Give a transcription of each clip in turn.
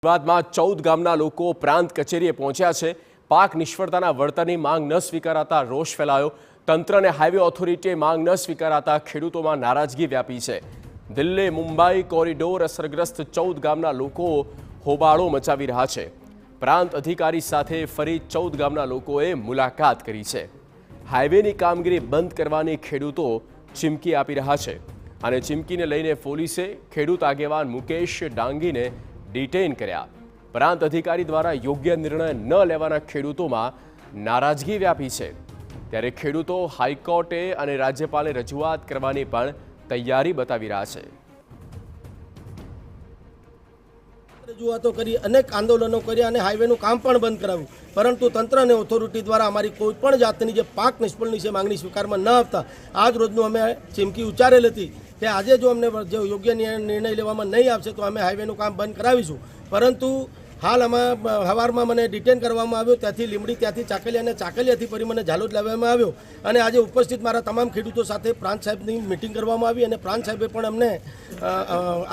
વિવાદમાં 14 ગામના લોકો પ્રાંત કચેરીએ પહોંચ્યા છે। પાક નિષ્ફળતાના વળતરની માંગ ન સ્વીકારાતા રોષ ફેલાયો। તંત્ર અને હાઈવે ઓથોરિટીએ માંગ ન સ્વીકારાતા ખેડૂતોમાં નારાજગી વ્યાપી છે। દિલ્હી મુંબઈ કોરિડોર અસરગ્રસ્ત 14 ગામના લોકો હોબાળો મચાવી રહ્યા છે। પ્રાંત અધિકારી સાથે ફરી 14 ગામના લોકોએ મુલાકાત કરી છે। હાઈવેની કામગીરી બંધ કરવાની ખેડૂતો ચીમકી આપી રહ્યા છે અને ચીમકીને લઈને પોલીસે ખેડૂત આગેવાન મુકેશ ડાંગીને डिटेन કર્યા। પ્રાંત અધિકારી દ્વારા યોગ્ય નિર્ણય ન લેવાના ખેડૂતોમાં નારાજગી વ્યાપી છે। ત્યારે ખેડૂતો હાઈકોર્ટે અને રાજ્યપાલને રજૂઆત કરવાની પણ તૈયારી બતાવી રહ્યા છે। રજૂઆતો કરી, અનેક આંદોલનો કર્યા અને હાઈવેનું કામ પણ બંધ કરાવ્યું, પરંતુ તંત્ર અને ઓથોરિટી દ્વારા અમારી કોઈ પણ જાતની જે પાક નિષ્ફળની છે માંગણી સ્વીકારમાં ન આપતા આજ રોજનું અમે ચીમકી ઉચ્ચારેલ હતી કે આજે જો અમને યોગ્ય નિર્ણય લેવામાં નહીં આવશે તો અમે હાઈવેનું કામ બંધ કરાવીશું। પરંતુ હાલ આમાં સવારમાં મને ડિટેન કરવામાં આવ્યો, ત્યાંથી લીંબડી, ત્યાંથી ચાકલિયા અને ચાકલિયાથી ફરી મને ઝાલોદ લાવવામાં આવ્યો અને આજે ઉપસ્થિત મારા તમામ ખેડૂતો સાથે પ્રાંત સાહેબની મિટિંગ કરવામાં આવી અને પ્રાંત સાહેબે પણ અમને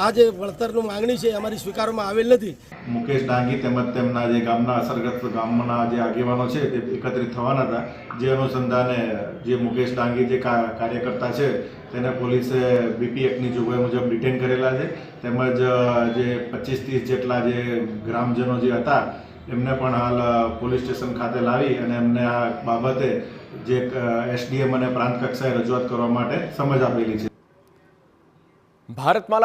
આ જે વળતરનું માંગણી છે અમારી સ્વીકારવામાં આવેલ નથી। મુકેશ ડાંગી તેમજ તેમના જે ગામના અસરગ્રસ્ત ગામના જે આગેવાનો છે તે એકત્રિત થવાના હતા, જે અનુસંધાને જે મુકેશ ડાંગી જે કાર્યકર્તા છે તેને પોલીસે બીપી એક્ટની જોગવાઈ મુજબ ડિટેન કરેલા છે। તેમજ જે 25-30 જેટલા જે ગ્રામજનો જે હતા એમને પણ હાલ પોલીસ સ્ટેશન ખાતે લાવી અને એમને આ બાબતે જે એસડીએમ અને પ્રાંત કક્ષાએ રજૂઆત કરવા માટે સમજ આપેલી છે। ભારતમાં